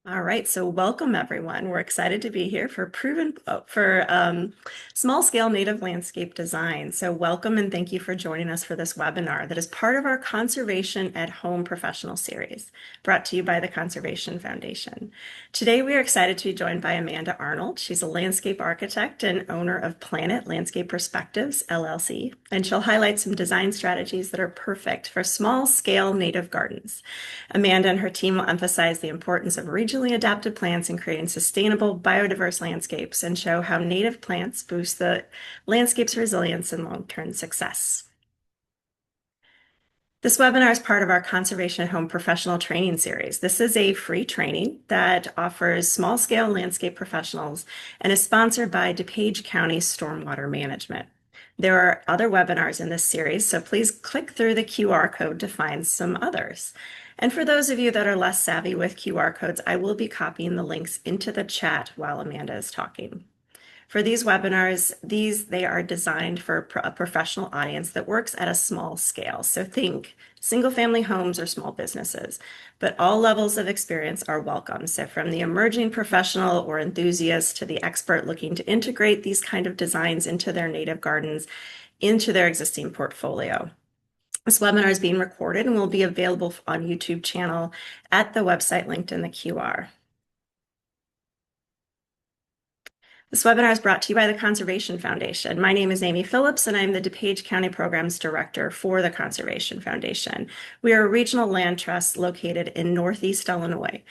All right, so welcome everyone. We're excited to be here for small scale native landscape design. So welcome and thank you for joining us for this webinar that is part of our Conservation at Home professional series, brought to you by the Conservation Foundation. Today we are excited to be joined by Amanda Arnold. She's a landscape architect and owner of PlanIt Landscape Perspectives, LLC, and she'll highlight some design strategies that are perfect for small scale native gardens. Amanda and her team will emphasize the importance of regionally adapted plants in creating sustainable, biodiverse landscapes and show how native plants boost the landscape's resilience and long-term success. This webinar is part of our Conservation at Home professional training series. This is a free training that offers small-scale landscape professionals and is sponsored by DuPage County Stormwater Management. There are other webinars in this series, so please click through the QR code to find some others. And for those of you that are less savvy with QR codes, I will be copying the links into the chat while Amanda is talking. For these webinars, they are designed for a professional audience that works at a small scale. So think single-family homes or small businesses, but all levels of experience are welcome. So from the emerging professional or enthusiast to the expert looking to integrate these kind of designs into their native gardens, into their existing portfolio. This webinar is being recorded and will be available on YouTube channel at the website linked in the QR. This webinar is brought to you by the Conservation Foundation. My name is Amy Phillips, and I'm the DuPage County Programs Director for the Conservation Foundation. We are a regional land trust located in Northeast Illinois.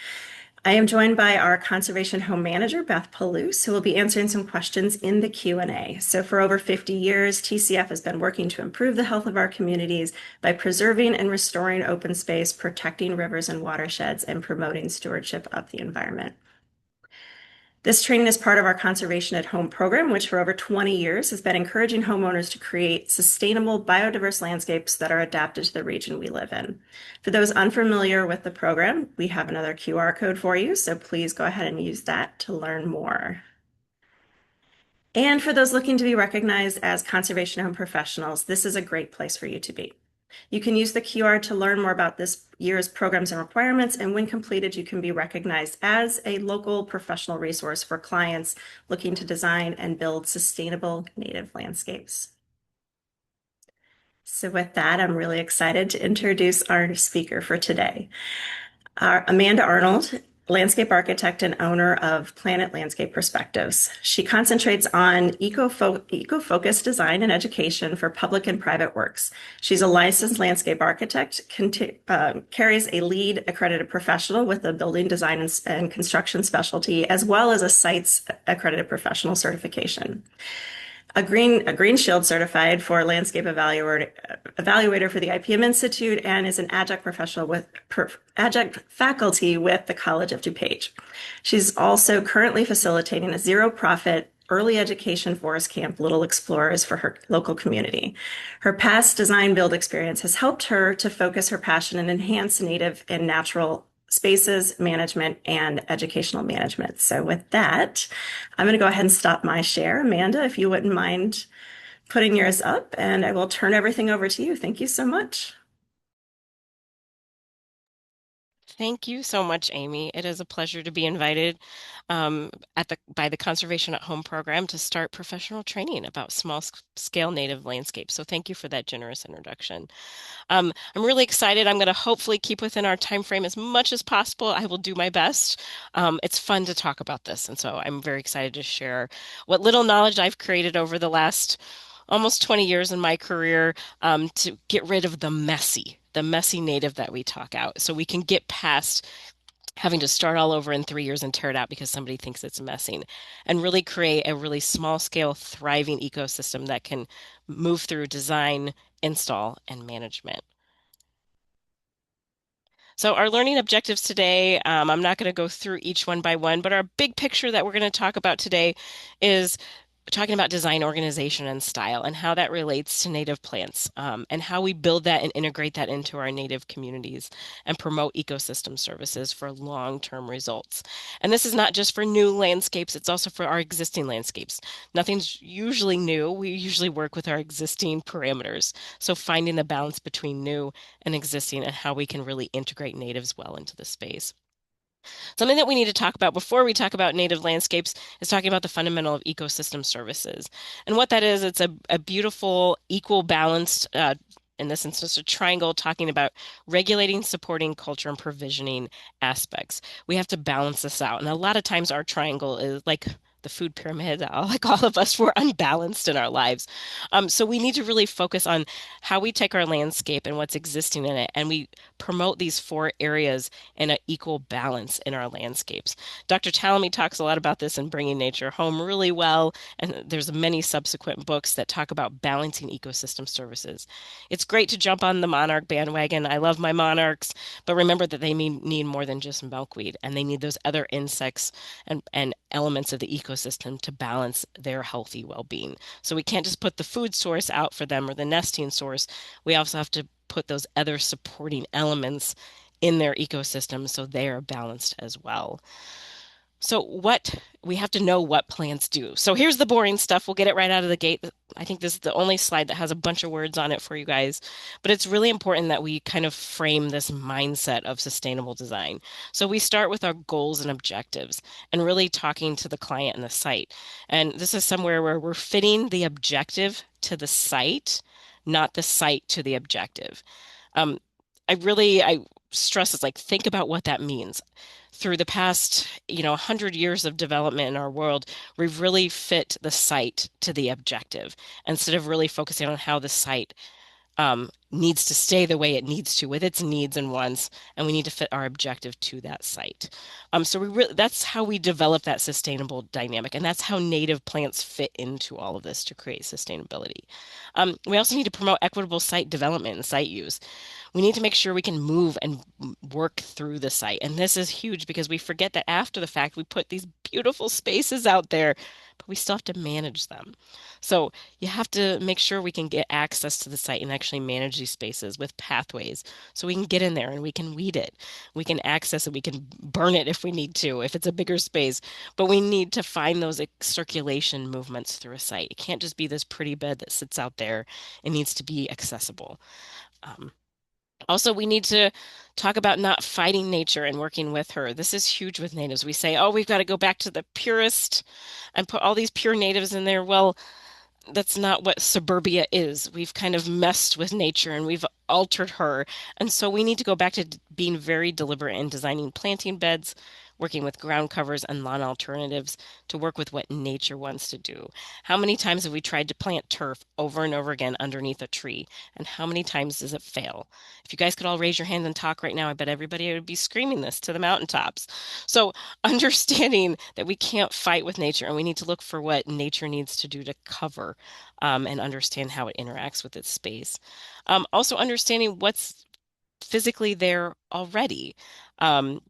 I am joined by our Conservation Home Manager, Beth Palouse, who will be answering some questions in the Q&A. So for over 50 years, TCF has been working to improve the health of our communities by preserving and restoring open space, protecting rivers and watersheds, and promoting stewardship of the environment. This training is part of our Conservation at Home program, which for over 20 years has been encouraging homeowners to create sustainable, biodiverse landscapes that are adapted to the region we live in. For those unfamiliar with the program, we have another QR code for you, so please go ahead and use that to learn more. And for those looking to be recognized as conservation at home professionals, this is a great place for you to be. You can use the QR to learn more about this year's programs and requirements, and when completed, you can be recognized as a local professional resource for clients looking to design and build sustainable native landscapes. So with that, I'm really excited to introduce our speaker for today. Amanda Arnold, landscape architect and owner of PlanIt Landscape Perspectives. She concentrates on eco-focused design and education for public and private works. She's a licensed landscape architect, carries a LEED accredited professional with a building design and construction specialty, as well as a CITES accredited professional certification. A Green Shield certified for landscape evaluator for the IPM Institute, and is an adjunct adjunct faculty with the College of DuPage. She's also currently facilitating a zero-profit early education forest camp, Little Explorers, for her local community. Her past design build experience has helped her to focus her passion and enhance native and natural spaces management and educational management. So with that, I'm going to go ahead and stop my share. Amanda, if you wouldn't mind putting yours up, and I will turn everything over to you. Thank you so much. Thank you so much, Amy. It is a pleasure to be invited by the Conservation at Home program to start professional training about small-scale native landscapes. So thank you for that generous introduction. I'm really excited. I'm going to hopefully keep within our time frame as much as possible. I will do my best. It's fun to talk about this, and so I'm very excited to share what little knowledge I've created over the last almost 20 years in my career to get rid of the messy native that we talk out so we can get past having to start all over in 3 years and tear it out because somebody thinks it's messing and really create a really small scale thriving ecosystem that can move through design, install, and management. So our learning objectives today, I'm not going to go through each one by one, but our big picture that we're going to talk about today is talking about design organization and style and how that relates to native plants, and how we build that and integrate that into our native communities and promote ecosystem services for long-term results. And this is not just for new landscapes, it's also for our existing landscapes. Nothing's usually new. We usually work with our existing parameters. So finding the balance between new and existing and how we can really integrate natives well into the space. Something that we need to talk about before we talk about native landscapes is talking about the fundamental of ecosystem services. And what that is, it's a beautiful, equal, balanced, in this instance, a triangle talking about regulating, supporting, culture, and provisioning aspects. We have to balance this out. And a lot of times our triangle is like the food pyramid, like all of us, we're unbalanced in our lives. So we need to really focus on how we take our landscape and what's existing in it, and we promote these four areas and an equal balance in our landscapes. Dr. Talamy talks a lot about this in Bringing Nature Home really well, and there's many subsequent books that talk about balancing ecosystem services. It's great to jump on the monarch bandwagon. I love my monarchs, but remember that they need more than just milkweed, and they need those other insects and elements of the ecosystem to balance their healthy well-being. So we can't just put the food source out for them or the nesting source. We also have to put those other supporting elements in their ecosystem so they are balanced as well. So what we have to know what plants do. So here's the boring stuff. We'll get it right out of the gate. I think this is the only slide that has a bunch of words on it for you guys, but it's really important that we kind of frame this mindset of sustainable design. So we start with our goals and objectives and really talking to the client and the site. And this is somewhere where we're fitting the objective to the site, not the site to the objective. Um, I stress is like think about what that means. Through the past, 100 years of development in our world, we've really fit the site to the objective instead of really focusing on how the site needs to stay the way it needs to with its needs and wants, and we need to fit our objective to that site. So that's how we develop that sustainable dynamic, and that's how native plants fit into all of this to create sustainability. We also need to promote equitable site development and site use. We need to make sure we can move and work through the site. And this is huge because we forget that after the fact, we put these beautiful spaces out there, but we still have to manage them. So you have to make sure we can get access to the site and actually manage these spaces with pathways so we can get in there and we can weed it. We can access it. We can burn it if we need to, if it's a bigger space. But we need to find those circulation movements through a site. It can't just be this pretty bed that sits out there. It needs to be accessible. Um, Also, we need to talk about not fighting nature and working with her. This is huge with natives. We say, oh, we've got to go back to the purest and put all these pure natives in there. Well, that's not what suburbia is. We've kind of messed with nature and we've altered her. And so we need to go back to being very deliberate in designing planting beds, working with ground covers and lawn alternatives to work with what nature wants to do. How many times have we tried to plant turf over and over again underneath a tree? And how many times does it fail? If you guys could all raise your hands and talk right now, I bet everybody would be screaming this to the mountaintops. So understanding that we can't fight with nature and we need to look for what nature needs to do to cover and understand how it interacts with its space. Also understanding what's physically there already. Um,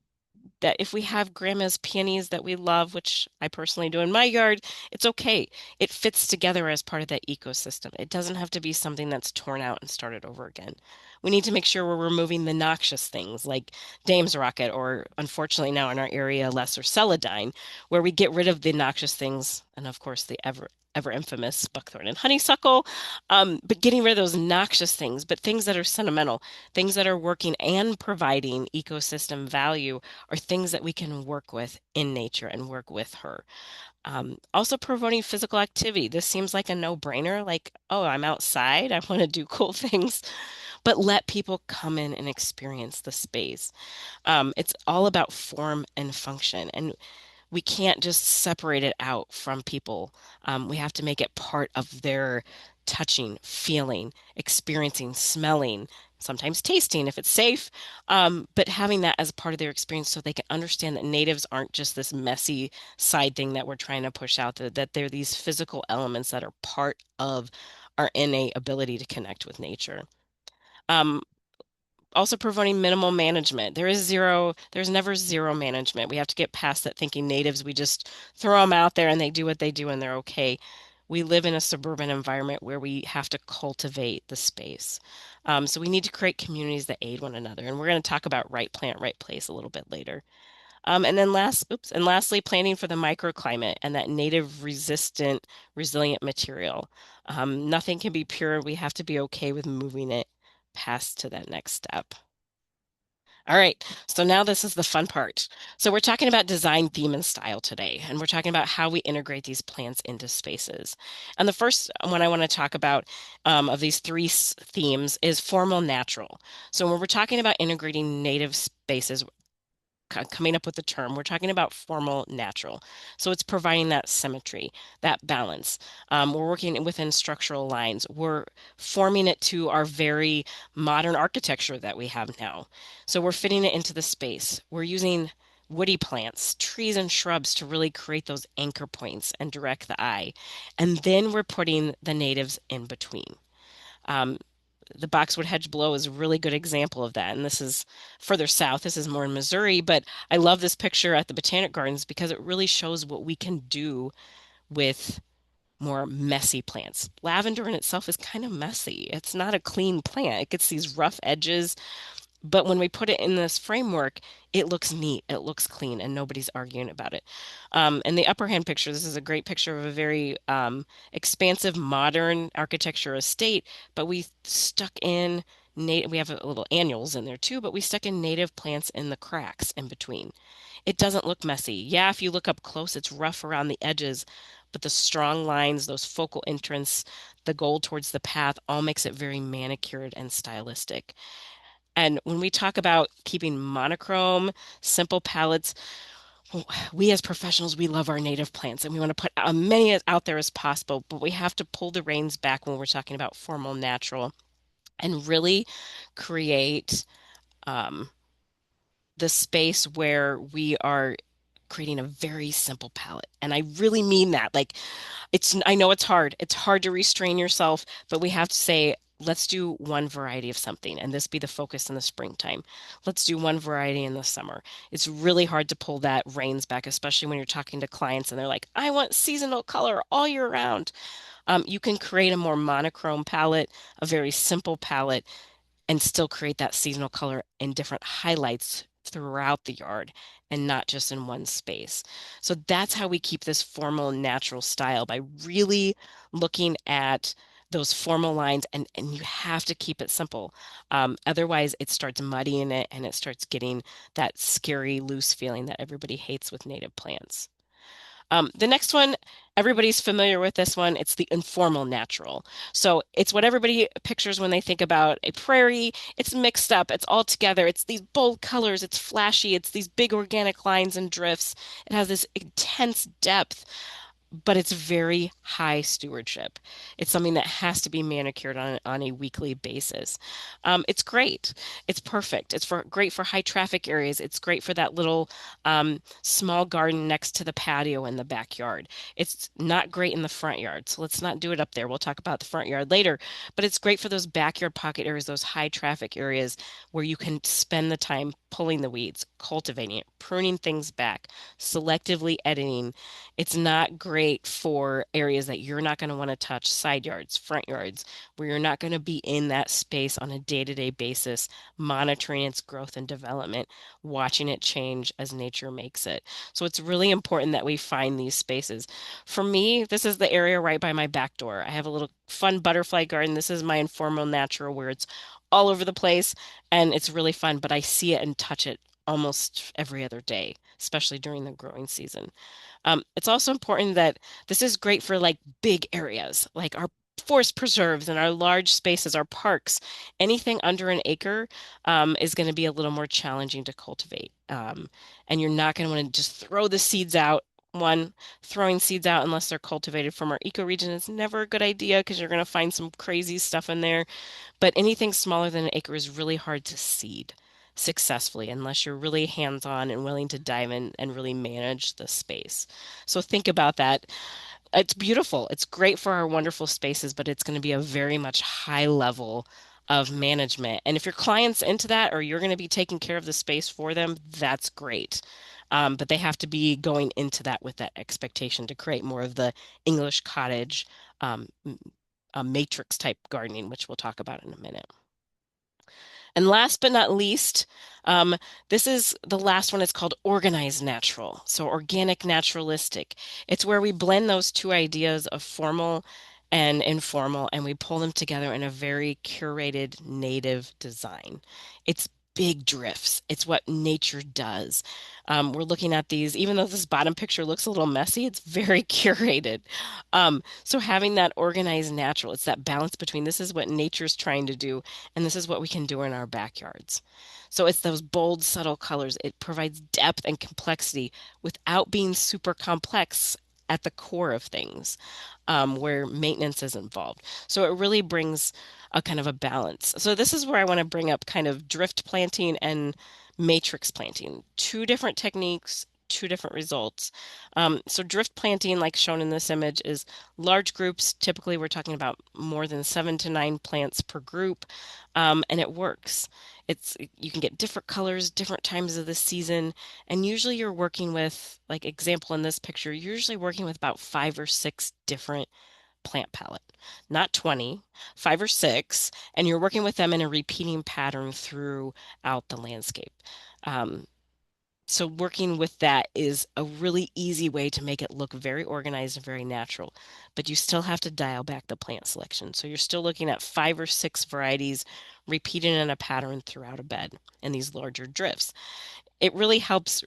that if we have grandma's peonies that we love, which I personally do in my yard, it's okay. It fits together as part of that ecosystem. It doesn't have to be something that's torn out and started over again. We need to make sure we're removing the noxious things like Dame's rocket, or unfortunately now in our area, lesser celandine, where we get rid of the noxious things, and of course the ever infamous buckthorn and honeysuckle, but getting rid of those noxious things, but things that are sentimental, things that are working and providing ecosystem value are things that we can work with in nature and work with her. Also promoting physical activity. This seems like a no-brainer, like, oh, I'm outside, I want to do cool things, but let people come in and experience the space. It's all about form and function, and we can't just separate it out from people. We have to make it part of their touching, feeling, experiencing, smelling, sometimes tasting if it's safe, but having that as part of their experience so they can understand that natives aren't just this messy side thing that we're trying to push out, that they're these physical elements that are part of our innate ability to connect with nature. Um, Also promoting minimal management. There's never zero management. We have to get past that thinking natives, we just throw them out there and they do what they do and they're okay. We live in a suburban environment where we have to cultivate the space. So we need to create communities that aid one another. And we're going to talk about right plant, right place a little bit later. And lastly, planning for the microclimate and that native resistant, resilient material. Nothing can be pure. We have to be okay with moving it past to that next step. All right, so now this is the fun part. So we're talking about design, theme, and style today, and we're talking about how we integrate these plants into spaces. And the first one I want to talk about of these three themes is formal natural. So when we're talking about integrating native spaces, coming up with the term, we're talking about formal natural. So it's providing that symmetry, that balance. We're working within structural lines. We're forming it to our very modern architecture that we have now. So we're fitting it into the space. We're using woody plants, trees and shrubs to really create those anchor points and direct the eye. And then we're putting the natives in between. Um, the boxwood hedge below is a really good example of that. And this is further south. This is more in Missouri, but I love this picture at the Botanic Gardens because it really shows what we can do with more messy plants. Lavender in itself is kind of messy. It's not a clean plant. It gets these rough edges, but when we put it in this framework, it looks neat, it looks clean, and nobody's arguing about it. In the upper hand picture, this is a great picture of a very expansive modern architecture estate, but we stuck in native, we have a little annuals in there too, but we stuck in native plants in the cracks in between. It doesn't look messy. Yeah, if you look up close, it's rough around the edges, but the strong lines, those focal entrance, the gold towards the path, all makes it very manicured and stylistic. And when we talk about keeping monochrome, simple palettes, we as professionals, we love our native plants and we want to put as many out there as possible, but we have to pull the reins back when we're talking about formal, natural, and really create um, the space where we are creating a very simple palette. And I really mean that. Like, I know it's hard. It's hard to restrain yourself, but we have to say, let's do one variety of something and this be the focus in the springtime. Let's do one variety in the summer. It's really hard to pull that reins back, especially when you're talking to clients and they're like, I want seasonal color all year round. You can create a more monochrome palette, a very simple palette, and still create that seasonal color in different highlights throughout the yard and not just in one space. So that's how we keep this formal and natural style by really looking at those formal lines and you have to keep it simple. Otherwise, it starts muddying it and it starts getting that scary, loose feeling that everybody hates with native plants. The next one, everybody's familiar with this one. It's the informal natural. So it's what everybody pictures when they think about a prairie. It's mixed up, it's all together. It's these bold colors, it's flashy, it's these big organic lines and drifts. It has this intense depth, but it's very high stewardship. It's something that has to be manicured on a weekly basis. It's great. It's perfect. It's great for high traffic areas. It's great for that little small garden next to the patio in the backyard. It's not great in the front yard, so let's not do it up there. We'll talk about the front yard later, but it's great for those backyard pocket areas, those high traffic areas where you can spend the time pulling the weeds, cultivating it, pruning things back, selectively editing. It's not great for areas that you're not going to want to touch, side yards, front yards, where you're not going to be in that space on a day-to-day basis, monitoring its growth and development, watching it change as nature makes it. So it's really important that we find these spaces. For me, this is the area right by my back door. I have a little fun butterfly garden. This is my informal natural where it's all over the place and it's really fun, but I see it and touch it almost every other day, especially during the growing season. It's also important that this is great for like big areas, like our forest preserves and our large spaces, our parks. Anything under an acre is going to be a little more challenging to cultivate. And you're not going to want to just throw the seeds out. One, throwing seeds out unless they're cultivated from our ecoregion is never a good idea because you're going to find some crazy stuff in there. But anything smaller than an acre is really hard to seed successfully unless you're really hands-on and willing to dive in and really manage the space. So think about that. It's beautiful. It's great for our wonderful spaces, but it's going to be a very much high level of management. And if your client's into that or you're going to be taking care of the space for them, that's great. But they have to be going into that with that expectation to create more of the English cottage matrix type gardening, which we'll talk about in a minute. And last but not least, um, this is the last one. It's called organized natural. So organic naturalistic. It's where we blend those two ideas of formal and informal and we pull them together in a very curated native design. It's big drifts. It's what nature does. We're looking at these, even though this bottom picture looks a little messy, it's very curated. So having that organized natural, it's that balance between this is what nature's trying to do, and this is what we can do in our backyards. So it's those bold, subtle colors. It provides depth and complexity without being super complex at the core of things, where maintenance is involved. So it really brings a kind of a balance. So this is where I want to bring up kind of drift planting and matrix planting. Two different techniques, two different results. So drift planting, like shown in this image, is large groups. Typically, we're talking about more than 7 to 9 plants per group, and it works. It's you can get different colors, different times of the season, and usually you're working with, like example in this picture, you're usually working with about 5 or 6 different plant palette, not 20, 5 or 6, and you're working with them in a repeating pattern throughout the landscape. Um, so working with that is a really easy way to make it look very organized and very natural, but you still have to dial back the plant selection. So you're still looking at 5 or 6 varieties repeated in a pattern throughout a bed in these larger drifts. It really helps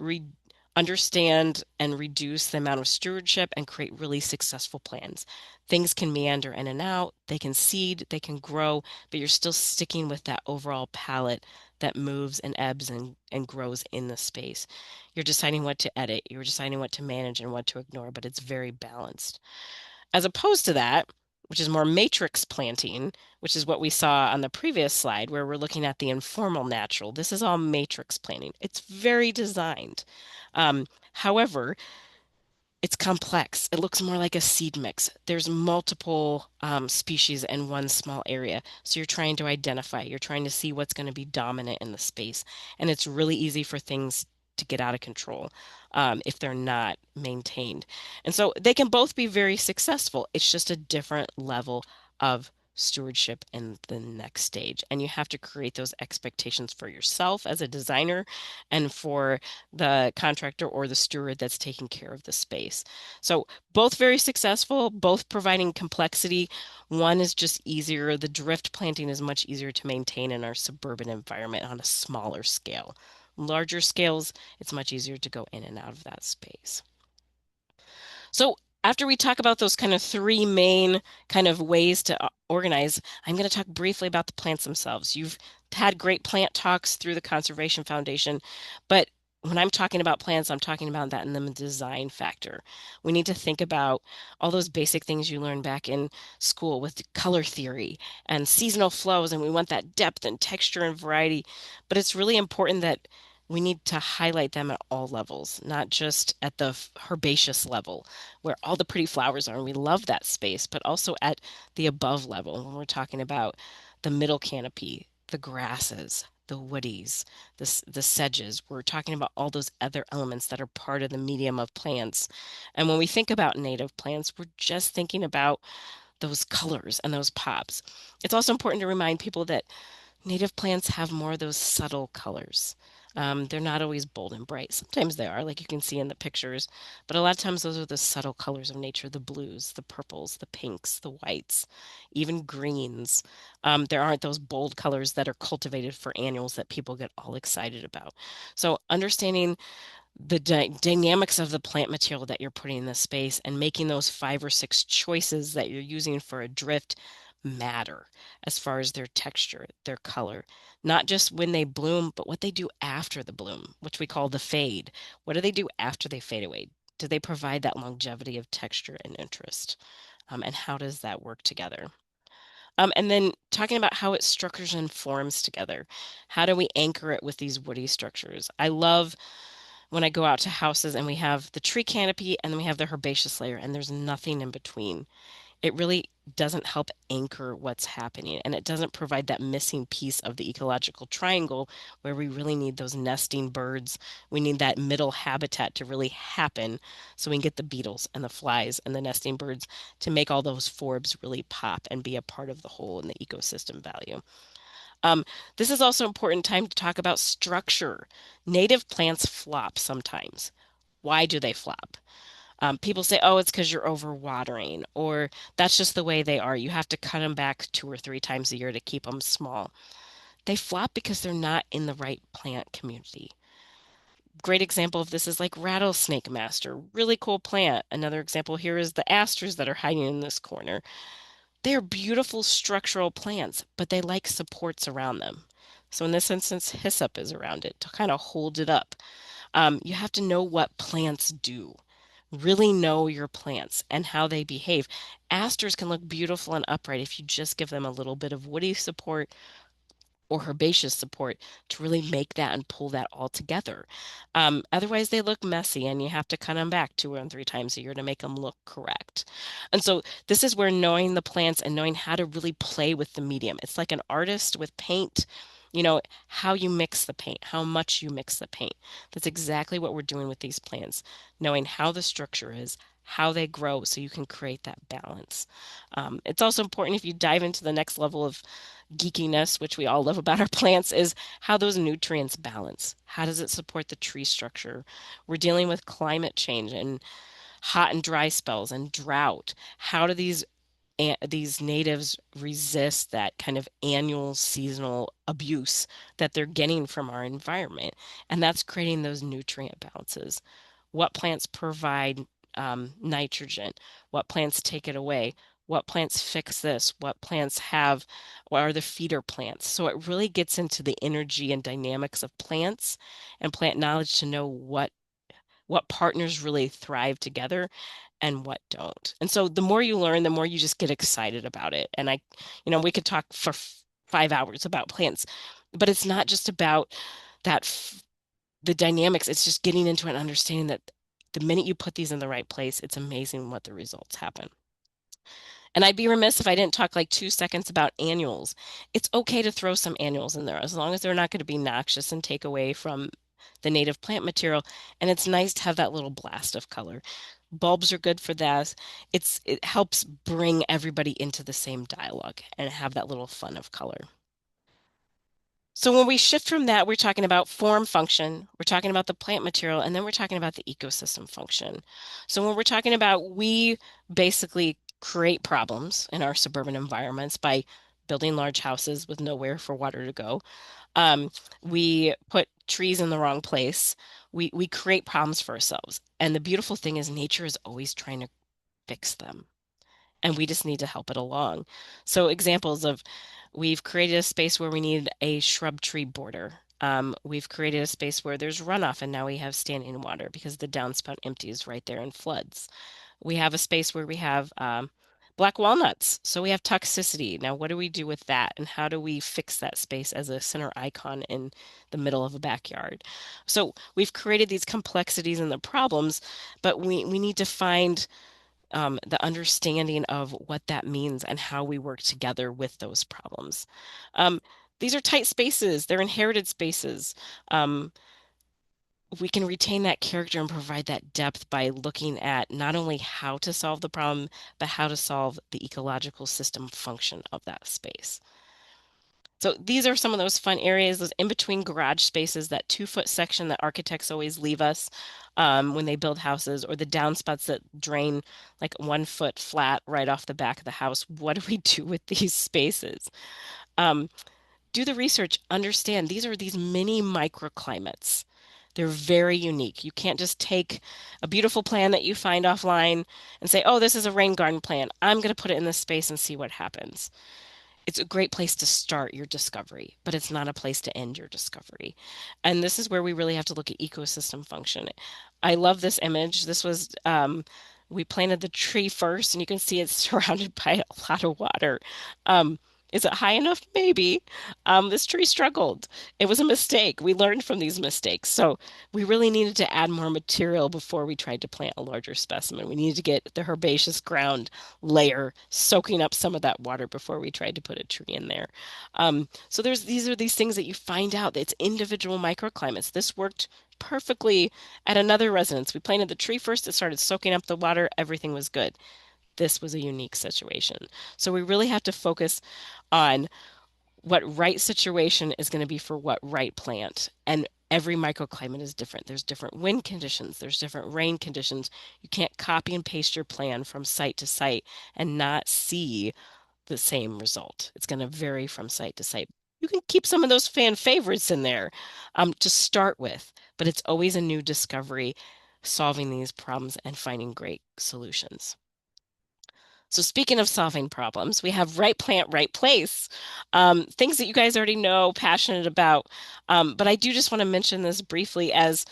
understand and reduce the amount of stewardship and create really successful plans. Things can meander in and out, they can seed, they can grow, but you're still sticking with that overall palette that moves and ebbs and grows in the space. You're deciding what to edit, you're deciding what to manage and what to ignore, but it's very balanced. As opposed to that, which is more matrix planting, which is what we saw on the previous slide, where we're looking at the informal natural. This is all matrix planting. It's very designed. However, it's complex. It looks more like a seed mix. There's multiple species in one small area. So you're trying to identify, you're trying to see what's going to be dominant in the space. And it's really easy for things to get out of control if they're not maintained. And so they can both be very successful. It's just a different level of stewardship in the next stage. And you have to create those expectations for yourself as a designer and for the contractor or the steward that's taking care of the space. So both very successful, both providing complexity. One is just easier. The drift planting is much easier to maintain in our suburban environment on a smaller scale. Larger scales, it's much easier to go in and out of that space. So after we talk about those kind of three main kind of ways to organize, I'm going to talk briefly about the plants themselves. You've had great plant talks through the Conservation Foundation, but when I'm talking about plants, I'm talking about that in the design factor. We need to think about all those basic things you learned back in school with color theory and seasonal flows, and we want that depth and texture and variety. But it's really important that we need to highlight them at all levels, not just at the herbaceous level where all the pretty flowers are. And we love that space, but also at the above level when we're talking about the middle canopy, the grasses, the woodies, the sedges. We're talking about all those other elements that are part of the medium of plants. And when we think about native plants, we're just thinking about those colors and those pops. It's also important to remind people that native plants have more of those subtle colors. They're not always bold and bright. Sometimes they are, like you can see in the pictures, but a lot of times those are the subtle colors of nature, the blues, the purples, the pinks, the whites, even greens. There aren't those bold colors that are cultivated for annuals that people get all excited about. So understanding the dynamics of the plant material that you're putting in the space and making those 5 or 6 choices that you're using for a drift matter as far as their texture, their color, not just when they bloom, but what they do after the bloom, which we call the fade. What do they do after they fade away? Do they provide that longevity of texture and interest? And how does that work together? And then talking about how it structures and forms together. How do we anchor it with these woody structures? I love when I go out to houses and we have the tree canopy and then we have the herbaceous layer and there's nothing in between. It really doesn't help anchor what's happening and it doesn't provide that missing piece of the ecological triangle where we really need those nesting birds. We need that middle habitat to really happen so we can get the beetles and the flies and the nesting birds to make all those forbs really pop and be a part of the whole and the ecosystem value. Um, this is also important time to talk about structure. Native plants flop sometimes. Why do they flop? People say, oh, it's because you're overwatering, or that's just the way they are. You have to cut them back 2 or 3 times a year to keep them small. They flop because they're not in the right plant community. Great example of this is like rattlesnake master, really cool plant. Another example here is the asters that are hiding in this corner. They're beautiful structural plants, but they like supports around them. So in this instance, hyssop is around it to kind of hold it up. You have to know what plants do. Really know your plants and how they behave. Asters can look beautiful and upright if you just give them a little bit of woody support or herbaceous support to really make that and pull that all together. Otherwise, they look messy and you have to cut them back 2 or 3 times a year to make them look correct. And so, this is where knowing the plants and knowing how to really play with the medium. It's like an artist with paint. How you mix the paint, how much you mix the paint. That's exactly what we're doing with these plants, knowing how the structure is, how they grow, so you can create that balance. It's also important if you dive into the next level of geekiness, which we all love about our plants, is how those nutrients balance. How does it support the tree structure? We're dealing with climate change and hot and dry spells and drought. How do these natives resist that kind of annual seasonal abuse that they're getting from our environment? And that's creating those nutrient balances. What plants provide nitrogen? What plants take it away? What plants fix this? What are the feeder plants? So it really gets into the energy and dynamics of plants and plant knowledge to know what partners really thrive together and what don't. And so the more you learn, the more you just get excited about it. And we could talk for 5 hours about plants, but it's not just about the dynamics. It's just getting into an understanding that the minute you put these in the right place, it's amazing what the results happen. And I'd be remiss if I didn't talk like 2 seconds about annuals. It's okay to throw some annuals in there as long as they're not going to be noxious and take away from the native plant material. And it's nice to have that little blast of color. Bulbs are good for that. It helps bring everybody into the same dialogue and have that little fun of color. So when we shift from that, we're talking about form function, we're talking about the plant material, and then we're talking about the ecosystem function. So when we're talking about we basically create problems in our suburban environments by building large houses with nowhere for water to go. Um, we put trees in the wrong place. We create problems for ourselves. And the beautiful thing is nature is always trying to fix them and we just need to help it along. So examples of we've created a space where we need a shrub tree border. We've created a space where there's runoff and now we have standing water because the downspout empties right there and floods. We have a space where we have black walnuts. So we have toxicity. Now, what do we do with that? And how do we fix that space as a center icon in the middle of a backyard? So we've created these complexities and the problems, but we need to find the understanding of what that means and how we work together with those problems. Um, these are tight spaces, they're inherited spaces. Um, we can retain that character and provide that depth by looking at not only how to solve the problem, but how to solve the ecological system function of that space. So these are some of those fun areas, those in between garage spaces, that 2 foot section that architects always leave us when they build houses, or the downspouts that drain like 1 foot flat right off the back of the house. What do we do with these spaces? Um, do the research, understand these mini microclimates. They're very unique. You can't just take a beautiful plan that you find offline and say, oh, this is a rain garden plan. I'm going to put it in this space and see what happens. It's a great place to start your discovery, but it's not a place to end your discovery. And this is where we really have to look at ecosystem function. I love this image. We planted the tree first, and you can see it's surrounded by a lot of water. Um, is it high enough? Maybe. This tree struggled. It was a mistake. We learned from these mistakes. So we really needed to add more material before we tried to plant a larger specimen. We needed to get the herbaceous ground layer soaking up some of that water before we tried to put a tree in there. So these are these things that you find out that it's individual microclimates. This worked perfectly at another residence. We planted the tree first, it started soaking up the water, everything was good. This was a unique situation. So we really have to focus on what right situation is going to be for what right plant. And every microclimate is different. There's different wind conditions, there's different rain conditions. You can't copy and paste your plan from site to site and not see the same result. It's going to vary from site to site. You can keep some of those fan favorites in there to start with, but it's always a new discovery, solving these problems and finding great solutions. So speaking of solving problems, we have right plant, right place. Things that you guys already know, passionate about. But I do just want to mention this briefly as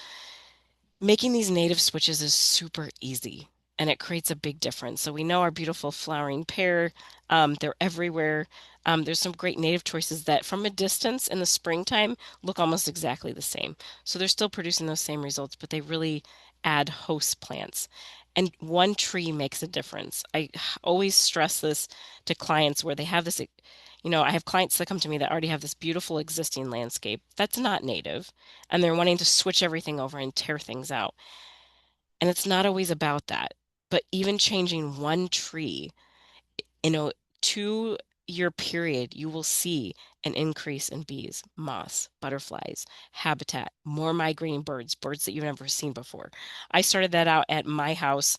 making these native switches is super easy and it creates a big difference. So we know our beautiful flowering pear, they're everywhere. There's some great native choices that from a distance in the springtime look almost exactly the same. So they're still producing those same results, but they really add host plants. And one tree makes a difference. I always stress this to clients where they have this, I have clients that come to me that already have this beautiful existing landscape that's not native and they're wanting to switch everything over and tear things out. And it's not always about that. But even changing one tree in a 2 year period, you will see an increase in bees, moths, butterflies, habitat, more migrating birds, birds that you've never seen before. I started that out at my house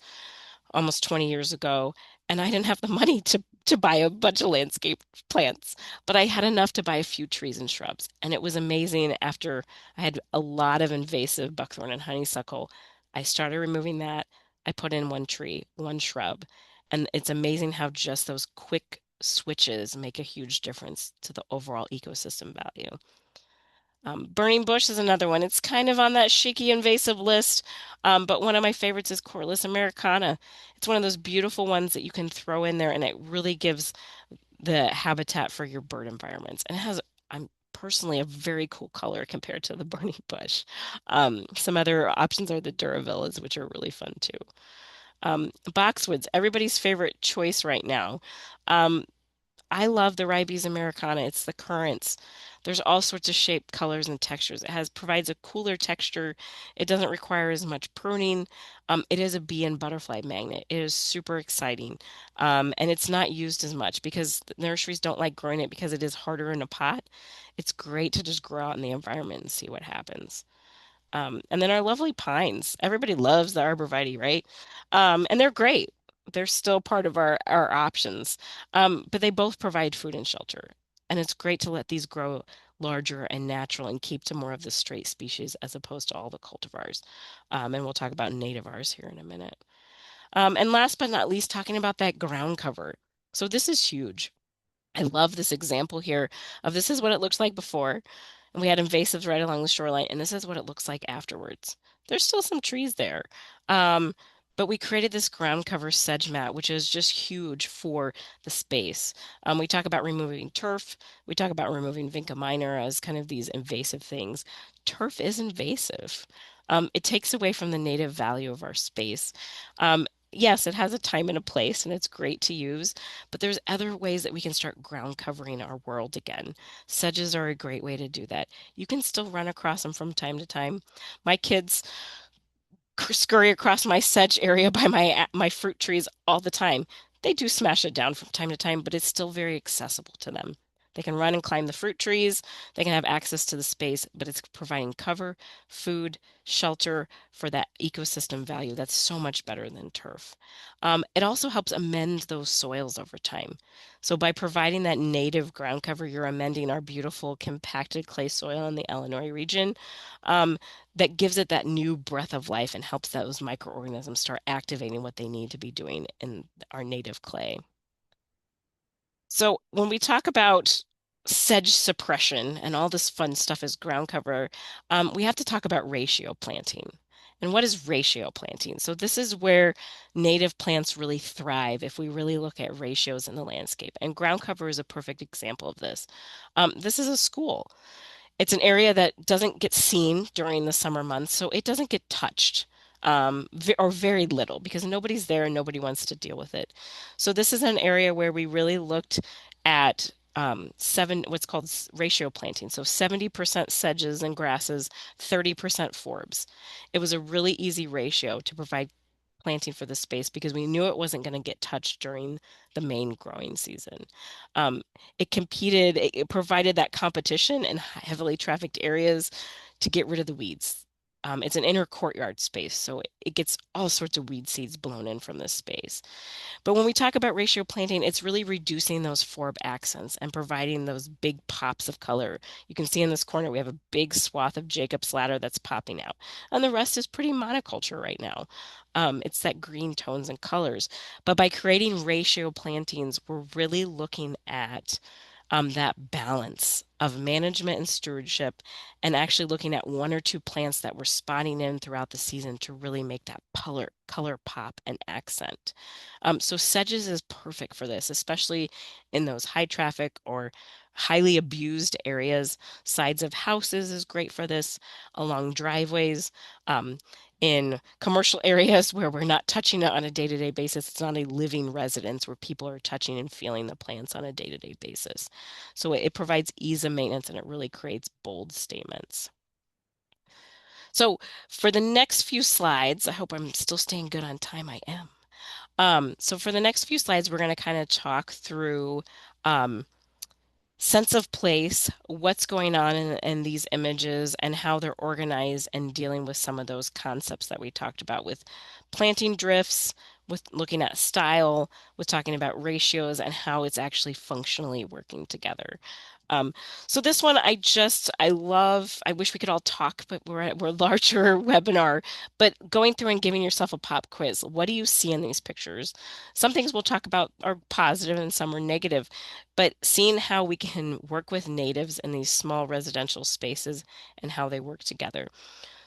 almost 20 years ago, and I didn't have the money to buy a bunch of landscape plants, but I had enough to buy a few trees and shrubs. And it was amazing after I had a lot of invasive buckthorn and honeysuckle. I started removing that. I put in one tree, one shrub, and it's amazing how just those quick switches make a huge difference to the overall ecosystem value. Burning bush is another one. It's kind of on that shaky invasive list, but one of my favorites is Corylus americana. It's one of those beautiful ones that you can throw in there, and it really gives the habitat for your bird environments. And it has, I'm personally a very cool color compared to the burning bush. Some other options are the Duravillas, which are really fun too. Boxwoods, everybody's favorite choice right now. Um, I love the Ribes americana. It's the currants. There's all sorts of shape, colors, and textures. It has provides a cooler texture. It doesn't require as much pruning. It is a bee and butterfly magnet. It is super exciting. And it's not used as much because the nurseries don't like growing it because it is harder in a pot. It's great to just grow out in the environment and see what happens. And then our lovely pines. Everybody loves the arborvitae, right? And they're great. They're still part of our options. But they both provide food and shelter. And it's great to let these grow larger and natural and keep to more of the straight species as opposed to all the cultivars. And we'll talk about nativars here in a minute. And last but not least, talking about that ground cover. So this is huge. I love this example here of this is what it looks like before. And we had invasives right along the shoreline, and this is what it looks like afterwards. There's still some trees there. Um, but we created this ground cover sedge mat, which is just huge for the space. We talk about removing turf. We talk about removing vinca minor as kind of these invasive things. Turf is invasive. It takes away from the native value of our space. Yes, it has a time and a place, and it's great to use, but there's other ways that we can start ground covering our world again. Sedges are a great way to do that. You can still run across them from time to time. My kids scurry across my sedge area by my fruit trees all the time. They do smash it down from time to time, but it's still very accessible to them. They can run and climb the fruit trees. They can have access to the space, but it's providing cover, food, shelter for that ecosystem value. That's so much better than turf. It also helps amend those soils over time. So by providing that native ground cover, you're amending our beautiful compacted clay soil in the Illinois region. Um, that gives it that new breath of life and helps those microorganisms start activating what they need to be doing in our native clay. So when we talk about sedge suppression and all this fun stuff as ground cover, we have to talk about ratio planting. And what is ratio planting? So this is where native plants really thrive if we really look at ratios in the landscape. And ground cover is a perfect example of this. This is a school. It's an area that doesn't get seen during the summer months, so it doesn't get touched, or very little because nobody's there and nobody wants to deal with it. So this is an area where we really looked at what's called ratio planting. So 70% sedges and grasses, 30% forbs. It was a really easy ratio to provide planting for the space because we knew it wasn't going to get touched during the main growing season. It provided that competition in heavily trafficked areas to get rid of the weeds. It's an inner courtyard space, so it gets all sorts of weed seeds blown in from this space. But when we talk about ratio planting, it's really reducing those forb accents and providing those big pops of color. You can see in this corner we have a big swath of Jacob's ladder that's popping out, and the rest is pretty monoculture right now. It's that green tones and colors. But by creating ratio plantings, we're really looking at that balance of management and stewardship, and actually looking at one or two plants that we're spotting in throughout the season to really make that color pop and accent. So sedges is perfect for this, especially in those high traffic or highly abused areas. Sides of houses is great for this, along driveways. In commercial areas where we're not touching it on a day-to-day basis, it's not a living residence where people are touching and feeling the plants on a day-to-day basis. So it provides ease of maintenance and it really creates bold statements. So for the next few slides, I hope I'm still staying good on time. I am. So for the next few slides, we're going to kind of talk through um, sense of place, what's going on in these images, and how they're organized and dealing with some of those concepts that we talked about with planting drifts, with looking at style, with talking about ratios and how it's actually functionally working together. Um, so this one I love. I wish we could all talk, but we're a larger webinar. But going through and giving yourself a pop quiz. What do you see in these pictures? Some things we'll talk about are positive and some are negative, but seeing how we can work with natives in these small residential spaces and how they work together.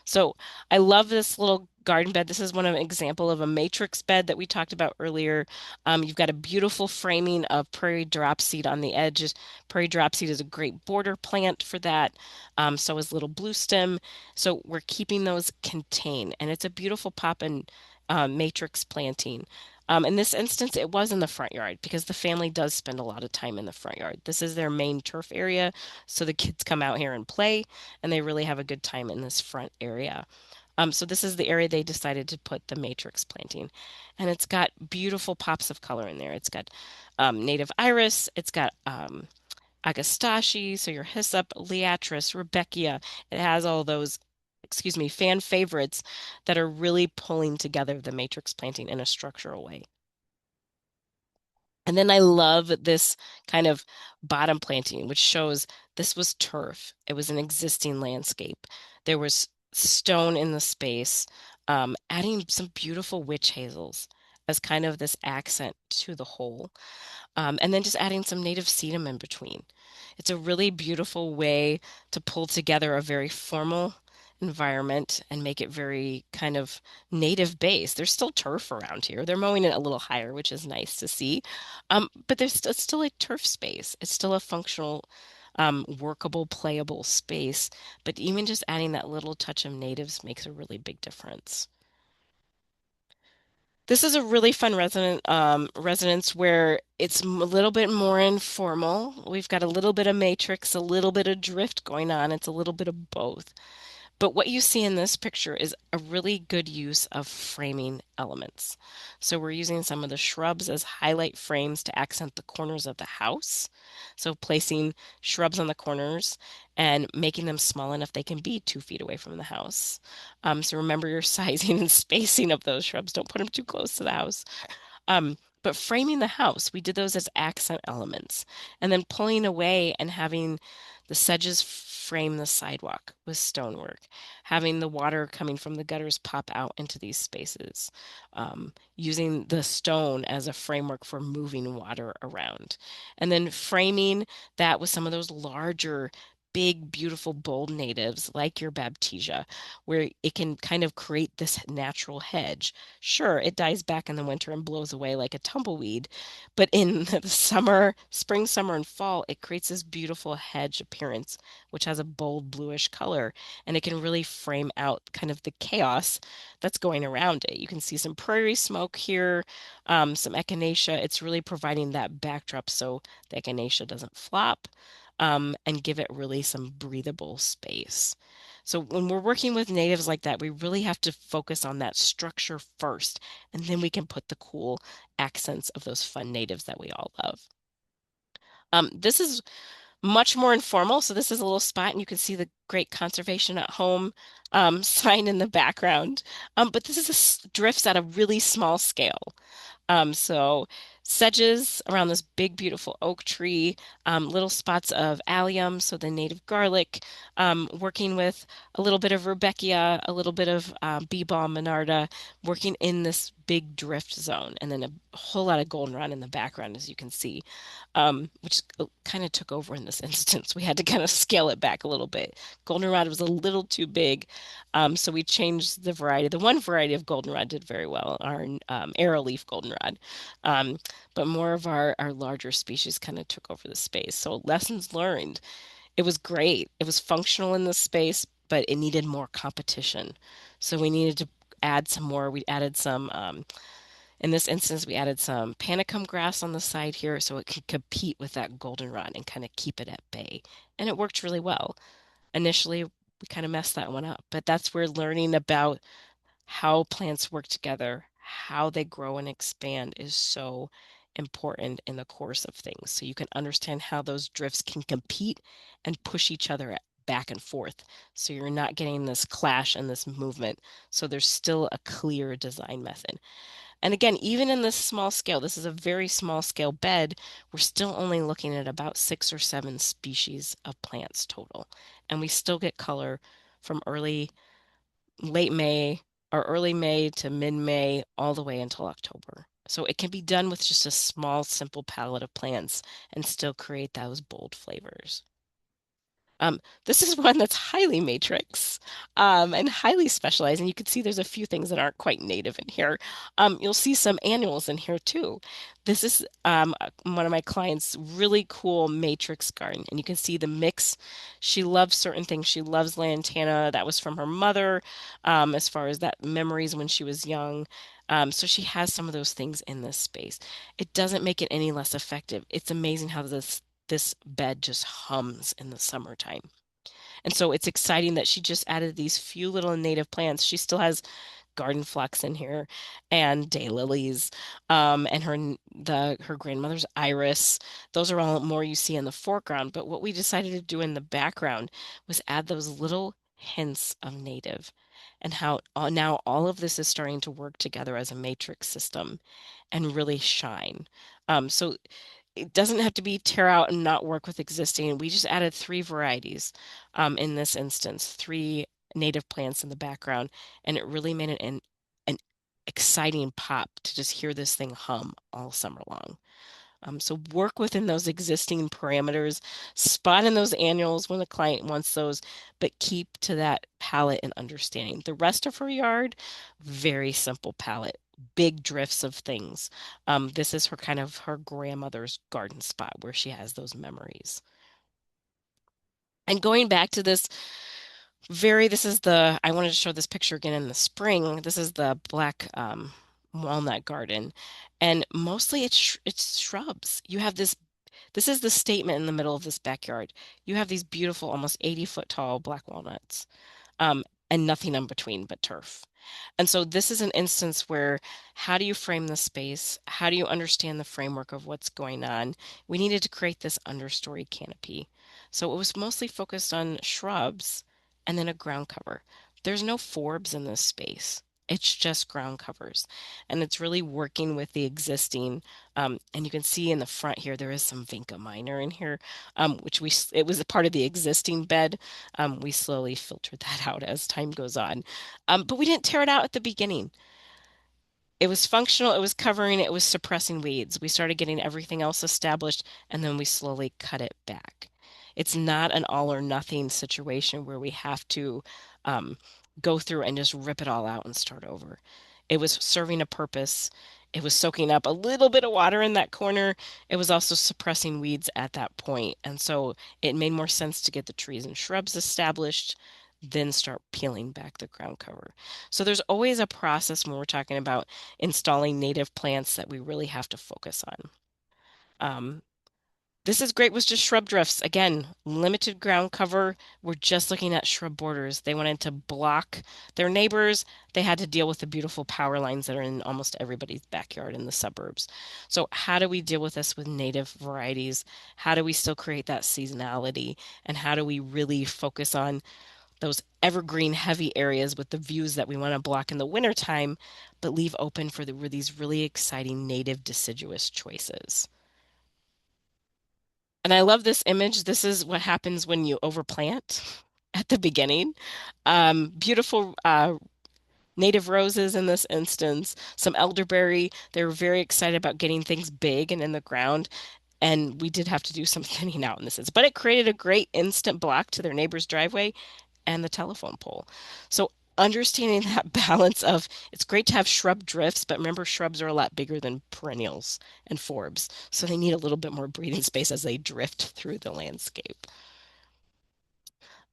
So I love this little garden bed. This is one of an example of a matrix bed that we talked about earlier. You've got a beautiful framing of prairie dropseed on the edges. Prairie dropseed is a great border plant for that. So is little blue stem. So we're keeping those contained, and it's a beautiful pop and matrix planting. In this instance, it was in the front yard because the family does spend a lot of time in the front yard. This is their main turf area, so the kids come out here and play, and they really have a good time in this front area. So this is the area they decided to put the matrix planting, and it's got beautiful pops of color in there. It's got native iris, it's got agastache, so your hyssop, liatris, rudbeckia. It has all those, excuse me, fan favorites that are really pulling together the matrix planting in a structural way. And then I love this kind of bottom planting, which shows this was turf. It was an existing landscape. There was stone in the space, adding some beautiful witch hazels as kind of this accent to the whole. And then just adding some native sedum in between. It's a really beautiful way to pull together a very formal environment and make it very kind of native based. There's still turf around here. They're mowing it a little higher, which is nice to see. But it's still a turf space. It's still a functional, workable, playable space. But even just adding that little touch of natives makes a really big difference. This is a really fun residence where it's a little bit more informal. We've got a little bit of matrix, a little bit of drift going on. It's a little bit of both. But what you see in this picture is a really good use of framing elements. So we're using some of the shrubs as highlight frames to accent the corners of the house. So placing shrubs on the corners and making them small enough they can be 2 feet away from the house. So remember your sizing and spacing of those shrubs. Don't put them too close to the house. But framing the house, we did those as accent elements. And then pulling away and having the sedges frame the sidewalk with stonework, having the water coming from the gutters pop out into these spaces, using the stone as a framework for moving water around. And then framing that with some of those larger, big, beautiful, bold natives like your Baptisia, where it can kind of create this natural hedge. Sure, it dies back in the winter and blows away like a tumbleweed, but in the summer, spring, summer, and fall, it creates this beautiful hedge appearance, which has a bold bluish color, and it can really frame out kind of the chaos that's going around it. You can see some prairie smoke here, some echinacea. It's really providing that backdrop so the echinacea doesn't flop, and give it really some breathable space. So when we're working with natives like that, we really have to focus on that structure first, and then we can put the cool accents of those fun natives that we all love. This is much more informal. So this is a little spot, and you can see the great conservation at home sign in the background. But this is drifts at a really small scale. So sedges around this big, beautiful oak tree, little spots of allium, so the native garlic, working with a little bit of rudbeckia, a little bit of bee balm monarda, working in this big drift zone, and then a whole lot of goldenrod in the background, as you can see, which kind of took over in this instance. We had to kind of scale it back a little bit. Goldenrod was a little too big, so we changed the variety. The one variety of goldenrod did very well, our arrowleaf goldenrod. Um, but more of our larger species kind of took over the space. So lessons learned. It was great. It was functional in this space, but it needed more competition. So we needed to add some more. We added some, in this instance, we added some panicum grass on the side here so it could compete with that goldenrod and kind of keep it at bay. And it worked really well. Initially, we kind of messed that one up, but that's where learning about how plants work together, how they grow and expand is so important in the course of things. So you can understand how those drifts can compete and push each other back and forth. So you're not getting this clash and this movement. So there's still a clear design method. And again, even in this small scale, this is a very small scale bed, we're still only looking at about 6 or 7 species of plants total. And we still get color from late May or early May to mid-May, all the way until October. So it can be done with just a small, simple palette of plants and still create those bold flavors. This is one that's highly matrix and highly specialized, and you can see there's a few things that aren't quite native in here. You'll see some annuals in here too. This is one of my clients' really cool matrix garden, and you can see the mix. She loves certain things. She loves lantana. That was from her mother, as far as that memories when she was young. So she has some of those things in this space. It doesn't make it any less effective. It's amazing how this bed just hums in the summertime. And so it's exciting that she just added these few little native plants. She still has garden phlox in here and daylilies, and her grandmother's iris. Those are all more you see in the foreground. But what we decided to do in the background was add those little hints of native and how now all of this is starting to work together as a matrix system and really shine. So it doesn't have to be tear out and not work with existing. We just added 3 varieties in this instance, 3 native plants in the background, and it really made an exciting pop to just hear this thing hum all summer long. So work within those existing parameters, spot in those annuals when the client wants those, but keep to that palette and understanding. The rest of her yard, very simple palette, big drifts of things. This is her kind of her grandmother's garden spot where she has those memories. And going back to I wanted to show this picture again in the spring. This is the black walnut garden. And mostly it's shrubs. You have this is the statement in the middle of this backyard. You have these beautiful, almost 80-foot tall black walnuts, um, and nothing in between but turf. And so this is an instance where how do you frame the space? How do you understand the framework of what's going on? We needed to create this understory canopy. So it was mostly focused on shrubs and then a ground cover. There's no forbs in this space. It's just ground covers. And it's really working with the existing. And you can see in the front here, there is some Vinca minor in here, which it was a part of the existing bed. We slowly filtered that out as time goes on. But we didn't tear it out at the beginning. It was functional, it was covering, it was suppressing weeds. We started getting everything else established, and then we slowly cut it back. It's not an all or nothing situation where we have to um, go through and just rip it all out and start over. It was serving a purpose. It was soaking up a little bit of water in that corner. It was also suppressing weeds at that point. And so it made more sense to get the trees and shrubs established, then start peeling back the ground cover. So there's always a process when we're talking about installing native plants that we really have to focus on. Um, This is great with just shrub drifts. Again, limited ground cover. We're just looking at shrub borders. They wanted to block their neighbors. They had to deal with the beautiful power lines that are in almost everybody's backyard in the suburbs. So how do we deal with this with native varieties? How do we still create that seasonality? And how do we really focus on those evergreen heavy areas with the views that we want to block in the wintertime, but leave open for these really exciting native deciduous choices? And I love this image. This is what happens when you overplant at the beginning. Beautiful native roses in this instance, some elderberry. They were very excited about getting things big and in the ground. And we did have to do some thinning out in this instance, but it created a great instant block to their neighbor's driveway and the telephone pole. So understanding that balance of it's great to have shrub drifts, but remember shrubs are a lot bigger than perennials and forbs. So they need a little bit more breathing space as they drift through the landscape.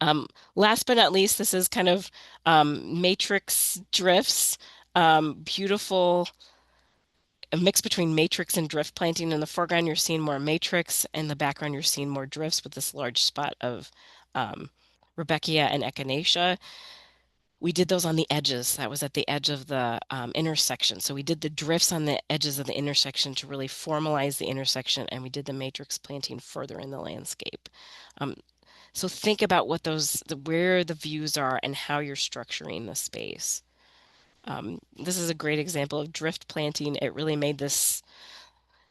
Um, Last but not least, this is kind of matrix drifts. Beautiful a mix between matrix and drift planting. In the foreground, you're seeing more matrix. In the background, you're seeing more drifts with this large spot of um, Rudbeckia and Echinacea. We did those on the edges. That was at the edge of the intersection. So we did the drifts on the edges of the intersection to really formalize the intersection, and we did the matrix planting further in the landscape. Um, so think about where the views are and how you're structuring the space. This is a great example of drift planting. It really made this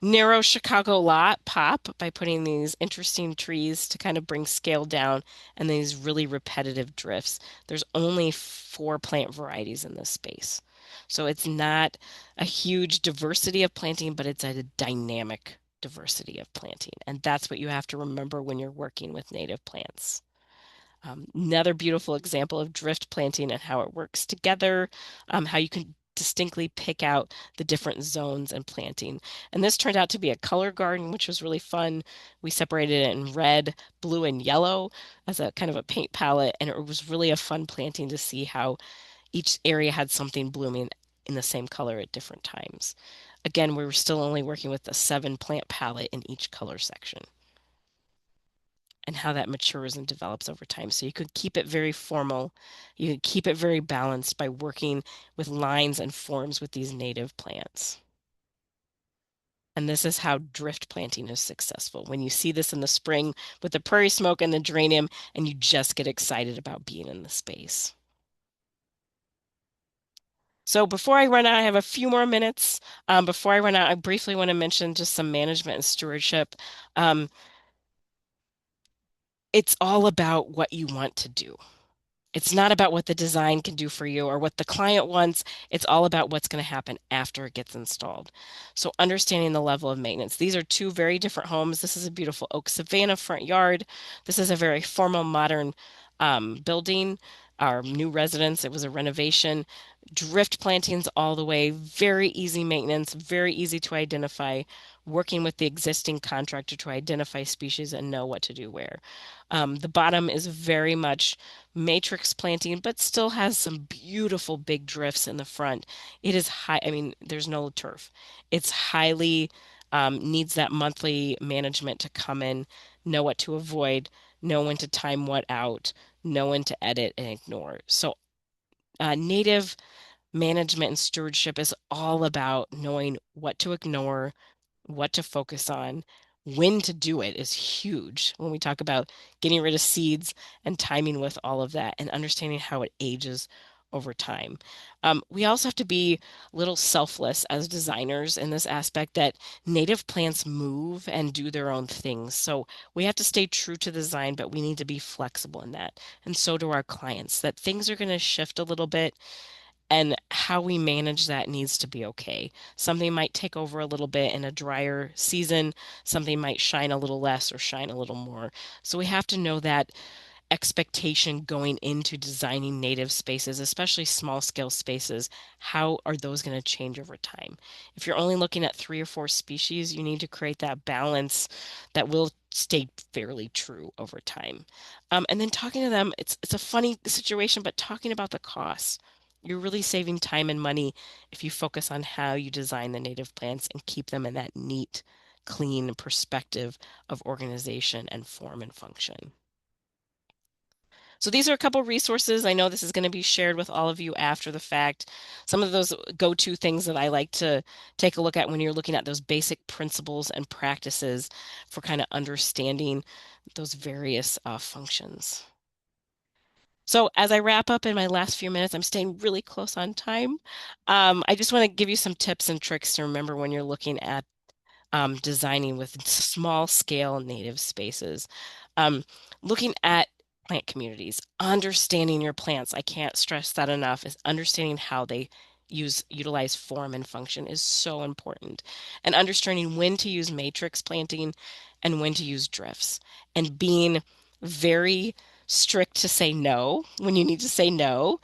narrow Chicago lot pop by putting these interesting trees to kind of bring scale down and these really repetitive drifts. There's only 4 plant varieties in this space. So it's not a huge diversity of planting, but it's a dynamic diversity of planting. And that's what you have to remember when you're working with native plants. Another beautiful example of drift planting and how it works together, how you can distinctly pick out the different zones and planting. And this turned out to be a color garden, which was really fun. We separated it in red, blue, and yellow as a kind of a paint palette, and it was really a fun planting to see how each area had something blooming in the same color at different times. Again, we were still only working with a 7 plant palette in each color section and how that matures and develops over time. So you could keep it very formal. You could keep it very balanced by working with lines and forms with these native plants. And this is how drift planting is successful. When you see this in the spring with the prairie smoke and the geranium, and you just get excited about being in the space. So before I run out, I have a few more minutes. Before I run out, I briefly want to mention just some management and stewardship. Um, it's all about what you want to do. It's not about what the design can do for you or what the client wants. It's all about what's going to happen after it gets installed. So understanding the level of maintenance. These are 2 very different homes. This is a beautiful oak savanna front yard. This is a very formal modern building. Our new residence, it was a renovation. Drift plantings all the way, very easy maintenance, very easy to identify, working with the existing contractor to identify species and know what to do where. The bottom is very much matrix planting, but still has some beautiful big drifts in the front. It is high, I mean, there's no turf. It's highly needs that monthly management to come in, know what to avoid, know when to time what out, know when to edit and ignore. So, native management and stewardship is all about knowing what to ignore, what to focus on, when to do it is huge when we talk about getting rid of seeds and timing with all of that and understanding how it ages over time. We also have to be a little selfless as designers in this aspect that native plants move and do their own things. So we have to stay true to design, but we need to be flexible in that. And so do our clients, that things are going to shift a little bit and how we manage that needs to be okay. Something might take over a little bit in a drier season, something might shine a little less or shine a little more. So we have to know that expectation going into designing native spaces, especially small scale spaces. How are those going to change over time? If you're only looking at 3 or 4 species, you need to create that balance that will stay fairly true over time. And then talking to them, it's a funny situation, but talking about the costs. You're really saving time and money if you focus on how you design the native plants and keep them in that neat clean perspective of organization and form and function. So these are a couple resources. I know this is going to be shared with all of you after the fact. Some of those go-to things that I like to take a look at when you're looking at those basic principles and practices for kind of understanding those various functions. So as I wrap up in my last few minutes, I'm staying really close on time. I just want to give you some tips and tricks to remember when you're looking at designing with small scale native spaces. Um, Looking at plant communities, understanding your plants, I can't stress that enough, is understanding how they utilize form and function is so important. And understanding when to use matrix planting and when to use drifts. And being very strict to say no when you need to say no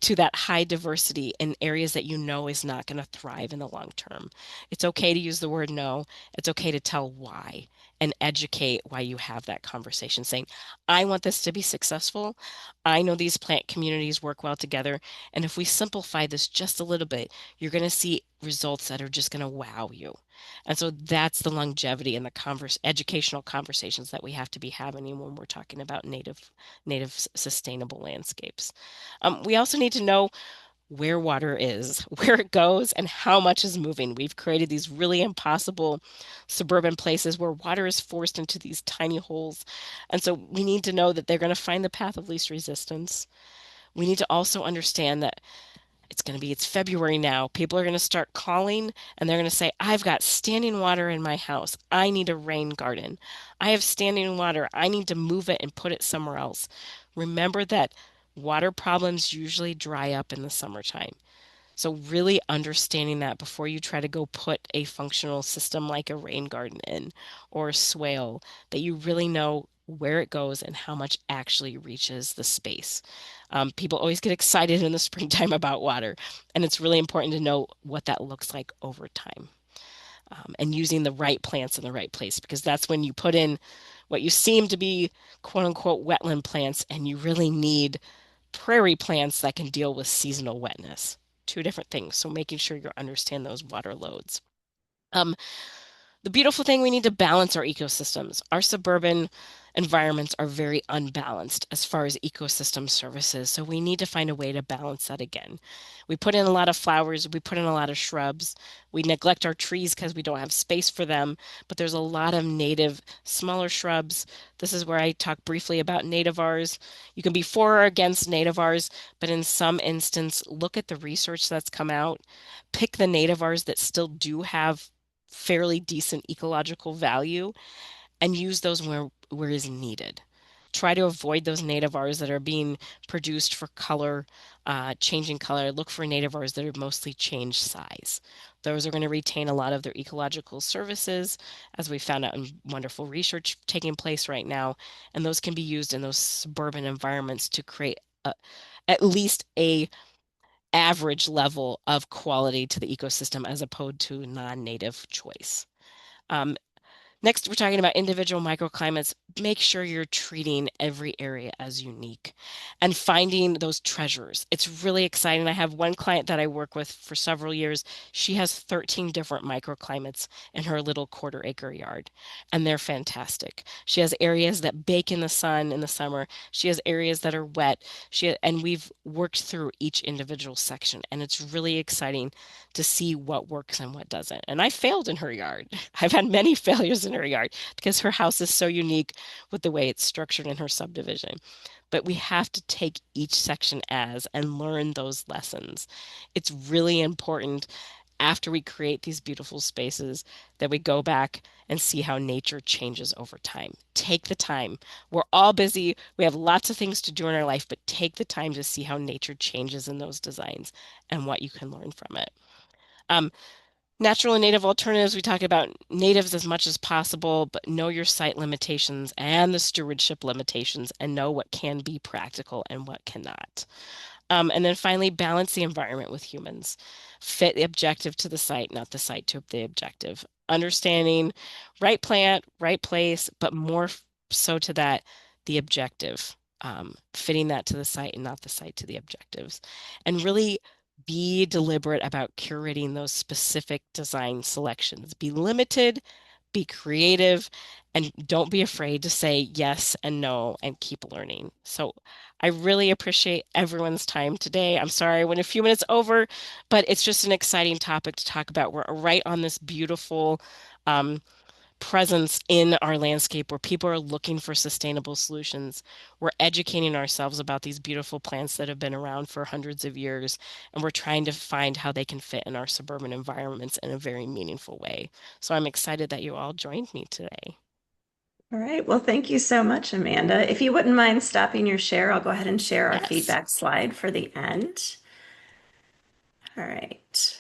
to that high diversity in areas that you know is not going to thrive in the long term. It's okay to use the word no. It's okay to tell why and educate why you have that conversation saying, I want this to be successful. I know these plant communities work well together. And if we simplify this just a little bit, you're going to see results that are just going to wow you. And so that's the longevity and the educational conversations that we have to be having when we're talking about native sustainable landscapes. We also need to know where water is, where it goes, and how much is moving. We've created these really impossible suburban places where water is forced into these tiny holes. And so we need to know that they're going to find the path of least resistance. We need to also understand that it's February now. People are going to start calling and they're going to say, I've got standing water in my house. I need a rain garden. I have standing water. I need to move it and put it somewhere else. Remember that water problems usually dry up in the summertime. So really understanding that before you try to go put a functional system like a rain garden in or a swale, that you really know where it goes and how much actually reaches the space. People always get excited in the springtime about water, and it's really important to know what that looks like over time. And using the right plants in the right place, because that's when you put in what you seem to be quote unquote wetland plants, and you really need prairie plants that can deal with seasonal wetness. Two different things. So making sure you understand those water loads. Um, the beautiful thing, we need to balance our ecosystems. Our suburban environments are very unbalanced as far as ecosystem services. So we need to find a way to balance that again. We put in a lot of flowers, we put in a lot of shrubs. We neglect our trees because we don't have space for them. But there's a lot of native, smaller shrubs. This is where I talk briefly about nativars. You can be for or against nativars, but in some instance, look at the research that's come out. Pick the nativars that still do have fairly decent ecological value and use those where is needed. Try to avoid those nativars that are being produced for color, changing color. Look for nativars that are mostly changed size. Those are going to retain a lot of their ecological services, as we found out in wonderful research taking place right now. And those can be used in those suburban environments to create at least a average level of quality to the ecosystem as opposed to non-native choice. Um, Next, we're talking about individual microclimates. Make sure you're treating every area as unique and finding those treasures. It's really exciting. I have one client that I work with for several years. She has 13 different microclimates in her little quarter-acre yard, and they're fantastic. She has areas that bake in the sun in the summer. She has areas that are wet. And we've worked through each individual section, and it's really exciting to see what works and what doesn't. And I failed in her yard. I've had many failures in her yard because her house is so unique with the way it's structured in her subdivision. But we have to take each section as and learn those lessons. It's really important after we create these beautiful spaces that we go back and see how nature changes over time. Take the time. We're all busy. We have lots of things to do in our life, but take the time to see how nature changes in those designs and what you can learn from it. Um, Natural and native alternatives, we talk about natives as much as possible, but know your site limitations and the stewardship limitations and know what can be practical and what cannot. And then finally, balance the environment with humans. Fit the objective to the site, not the site to the objective. Understanding right plant, right place, but more so to that, the objective. Fitting that to the site and not the site to the objectives. And really be deliberate about curating those specific design selections. Be limited, be creative, and don't be afraid to say yes and no and keep learning. So I really appreciate everyone's time today. I'm sorry I went a few minutes over, but it's just an exciting topic to talk about. We're right on this beautiful um, presence in our landscape where people are looking for sustainable solutions. We're educating ourselves about these beautiful plants that have been around for hundreds of years, and we're trying to find how they can fit in our suburban environments in a very meaningful way. So I'm excited that you all joined me today. All right. Well, thank you so much, Amanda. If you wouldn't mind stopping your share, I'll go ahead and share our Yes. feedback slide for the end. All right.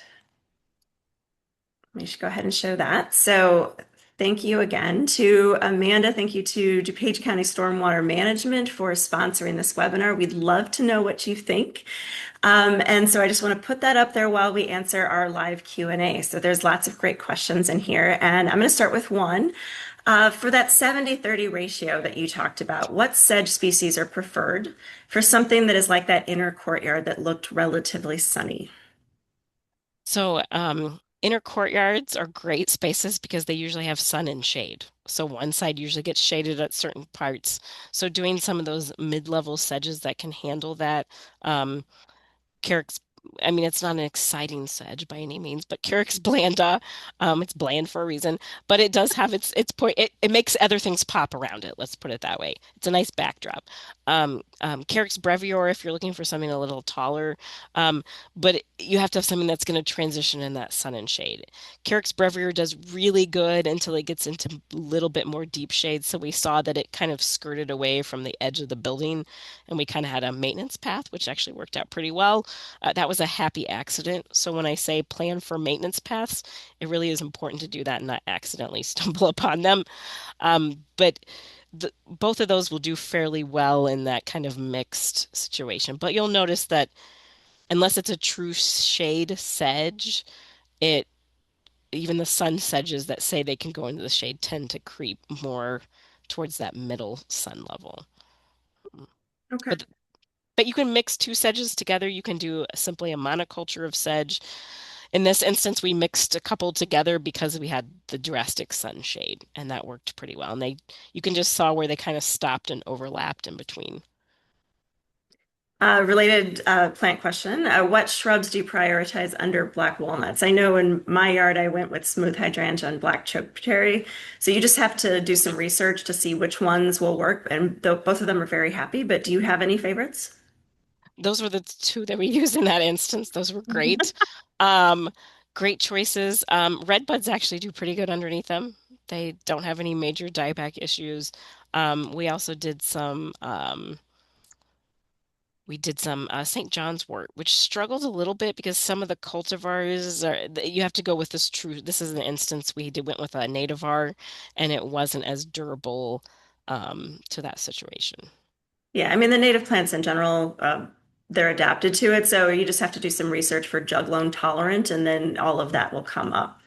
We should go ahead and show that. So thank you again to Amanda. Thank you to DuPage County Stormwater Management for sponsoring this webinar. We'd love to know what you think. And so I just want to put that up there while we answer our live Q&A. So there's lots of great questions in here. And I'm going to start with one. For that 70-30 ratio that you talked about, what sedge species are preferred for something that is like that inner courtyard that looked relatively sunny? So, inner courtyards are great spaces because they usually have sun and shade. So one side usually gets shaded at certain parts. So doing some of those mid-level sedges that can handle that, um, Carrick's, I mean, it's not an exciting sedge by any means, but Carrick's blanda, it's bland for a reason, but it does have its point. It makes other things pop around it. Let's put it that way. It's a nice backdrop. Carrick's brevior, if you're looking for something a little taller, but you have to have something that's going to transition in that sun and shade. Carrick's brevier does really good until it gets into a little bit more deep shade. So we saw that it kind of skirted away from the edge of the building, and we kind of had a maintenance path, which actually worked out pretty well. That was a happy accident. So when I say plan for maintenance paths, it really is important to do that and not accidentally stumble upon them. But both of those will do fairly well in that kind of mixed situation. But you'll notice that unless it's a true shade sedge, it even the sun sedges that say they can go into the shade tend to creep more towards that middle sun level. Okay. But but you can mix two sedges together. You can do simply a monoculture of sedge. In this instance, we mixed a couple together because we had the drastic sunshade, and that worked pretty well. And you can just saw where they kind of stopped and overlapped in between. Related plant question. What shrubs do you prioritize under black walnuts? I know in my yard I went with smooth hydrangea and black chokecherry. So you just have to do some research to see which ones will work. And both of them are very happy, but do you have any favorites? Those were the two that we used in that instance. Those were great. Um, Great choices. Red buds actually do pretty good underneath them. They don't have any major dieback issues. We also did some St. John's wort, which struggled a little bit because some of the cultivars you have to go with this true. This is an instance went with a nativar, and it wasn't as durable to that situation. Yeah, I mean, the native plants in general, they're adapted to it. So you just have to do some research for jug loan tolerant, and then all of that will come up.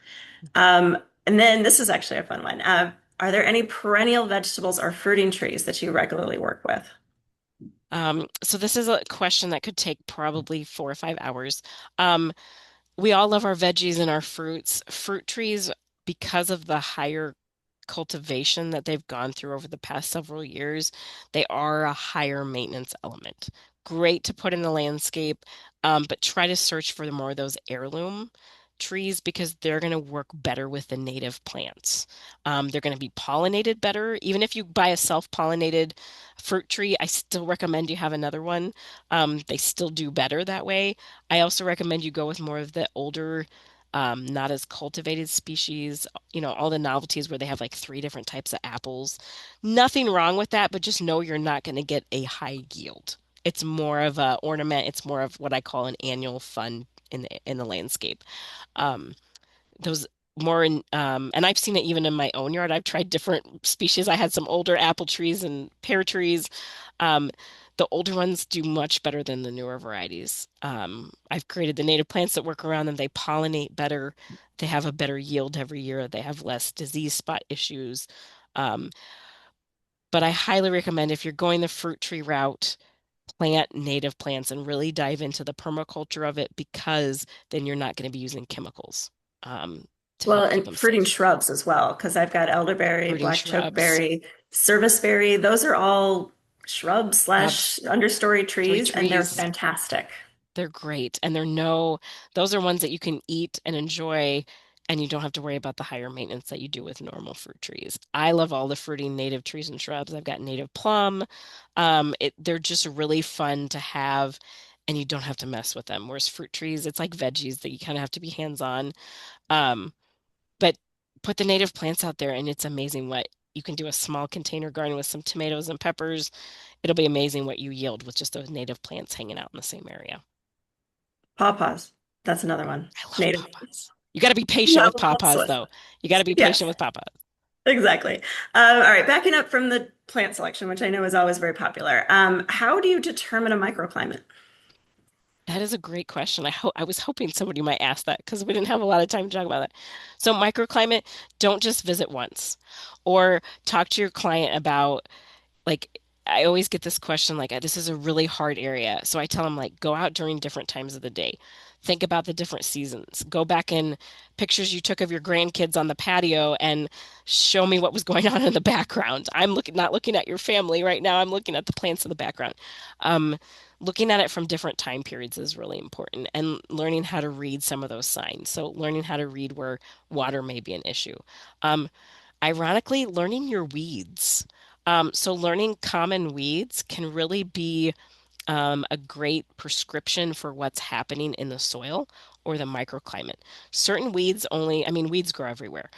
Um, and then this is actually a fun one. Are there any perennial vegetables or fruiting trees that you regularly work with? So this is a question that could take probably 4 or 5 hours. Um, we all love our veggies and our fruits. Fruit trees, because of the higher cultivation that they've gone through over the past several years, they are a higher maintenance element. Great to put in the landscape, but try to search for more of those heirloom trees because they're going to work better with the native plants. They're going to be pollinated better. Even if you buy a self-pollinated fruit tree, I still recommend you have another one. They still do better that way. I also recommend you go with more of the older not as cultivated species, all the novelties where they have like three different types of apples. Nothing wrong with that, but just know you're not going to get a high yield. It's more of a ornament. It's more of what I call an annual fun in the landscape. Um, those more in and I've seen it even in my own yard. I've tried different species. I had some older apple trees and pear trees. Um, the older ones do much better than the newer varieties. I've created the native plants that work around them. They pollinate better. They have a better yield every year. They have less disease spot issues. Um, but I highly recommend if you're going the fruit tree route, plant native plants and really dive into the permaculture of it because then you're not going to be using chemicals. Um, to Well, help keep and them fruiting safe. shrubs as well, because I've got elderberry, Fruiting black shrubs, chokeberry, serviceberry. Those are all shrubs slash shrubs, understory story trees, and they're trees. fantastic. They're great. And they're no, those are ones that you can eat and enjoy, and you don't have to worry about the higher maintenance that you do with normal fruit trees. I love all the fruiting native trees and shrubs. I've got native plum. They're just really fun to have, and you don't have to mess with them. Whereas fruit trees, it's like veggies that you kind of have to be hands-on. Um, but put the native plants out there, and it's amazing what you can do a small container garden with some tomatoes and peppers. It'll be amazing what you yield with just those native plants hanging out in the same area. Pawpaws. That's another one. I love Native. pawpaws. You got to be patient Yeah, with well, that's pawpaws, what. though. You got to be Yes, patient with pawpaws. exactly. All right, backing up from the plant selection, which I know is always very popular. How do you determine a microclimate? That is a great question. I was hoping somebody might ask that because we didn't have a lot of time to talk about that. So microclimate, don't just visit once or talk to your client about like I always get this question like this is a really hard area. So I tell them like go out during different times of the day. Think about the different seasons. Go back in pictures you took of your grandkids on the patio and show me what was going on in the background. I'm looking not looking at your family right now. I'm looking at the plants in the background. Um, Looking at it from different time periods is really important and learning how to read some of those signs. So learning how to read where water may be an issue. Um, Ironically, learning your weeds. So learning common weeds can really be a great prescription for what's happening in the soil or the microclimate. Certain weeds only, I mean, weeds grow everywhere,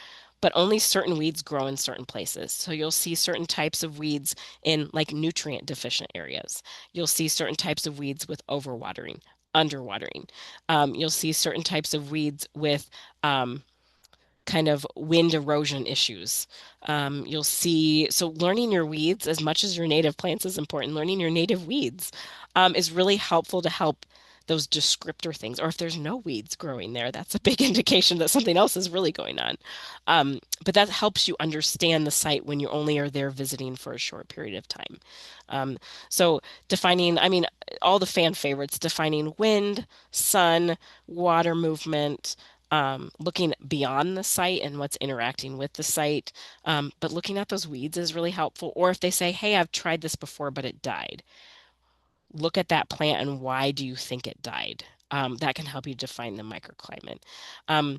but only certain weeds grow in certain places. So you'll see certain types of weeds in like nutrient deficient areas. You'll see certain types of weeds with overwatering, underwatering. You'll see certain types of weeds with kind of wind erosion issues. You'll see, so learning your weeds as much as your native plants is important. Learning your native weeds is really helpful to help those descriptor things. Or if there's no weeds growing there, that's a big indication that something else is really going on. But that helps you understand the site when you only are there visiting for a short period of time. Um, so defining, I mean, all the fan favorites, defining wind, sun, water movement, looking beyond the site and what's interacting with the site. But looking at those weeds is really helpful. Or if they say, hey, I've tried this before, but it died, look at that plant and why do you think it died? That can help you define the microclimate. Um,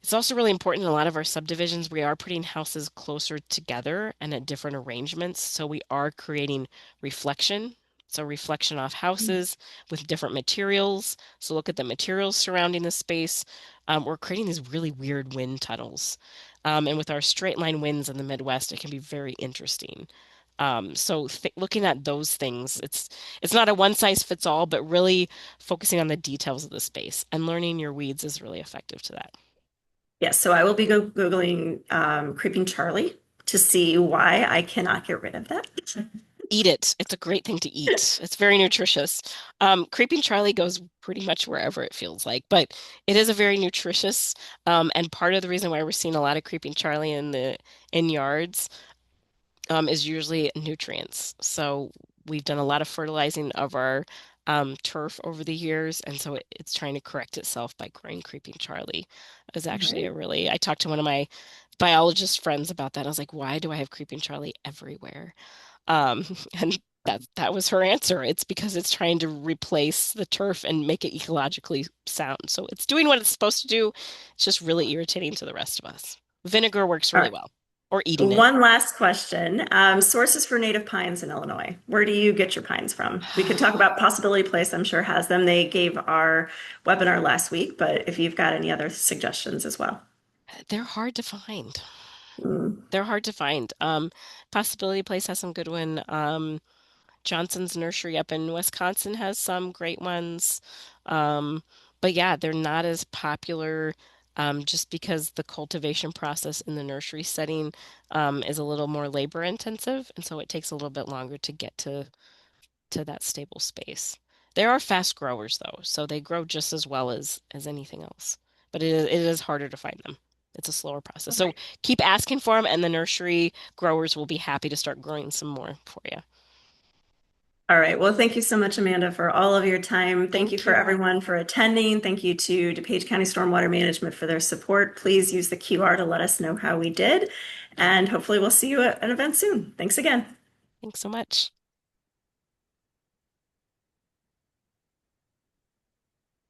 it's also really important in a lot of our subdivisions, we are putting houses closer together and at different arrangements. So we are creating reflection. So reflection off houses with different materials. So look at the materials surrounding the space. We're creating these really weird wind tunnels. And with our straight line winds in the Midwest, it can be very interesting. So th looking at those things, it's not a one size fits all, but really focusing on the details of the space and learning your weeds is really effective to that. Yes, so I will be Googling Creeping Charlie to see why I cannot get rid of that. Eat it. It's a great thing to eat. It's very nutritious. Creeping Charlie goes pretty much wherever it feels like, but it is a very nutritious. And part of the reason why we're seeing a lot of Creeping Charlie in yards is usually nutrients. So we've done a lot of fertilizing of our turf over the years, and so it's trying to correct itself by growing creeping Charlie. It was actually Right. a really, I talked to one of my biologist friends about that. I was like, why do I have creeping Charlie everywhere? Um, and that was her answer. It's because it's trying to replace the turf and make it ecologically sound. So it's doing what it's supposed to do. It's just really irritating to the rest of us. Vinegar works All really right. well, or eating it. One last question. Sources for native pines in Illinois. Where do you get your pines from? We could talk about Possibility Place, I'm sure has them. They gave our webinar last week, but if you've got any other suggestions as well. They're hard to find. Mm. They're hard to find. Possibility Place has some good one. Johnson's Nursery up in Wisconsin has some great ones. Um, but yeah, they're not as popular just because the cultivation process in the nursery setting is a little more labor intensive, and so it takes a little bit longer to get to that stable space. There are fast growers though, so they grow just as well as anything else. But it is harder to find them. It's a slower process. So Okay. keep asking for them, and the nursery growers will be happy to start growing some more for you. All right. Well, thank you so much, Amanda, for all of your time. Thank you Thank for you. everyone for attending. Thank you to DuPage County Stormwater Management for their support. Please use the QR to let us know how we did. And hopefully we'll see you at an event soon. Thanks again. Thanks so much.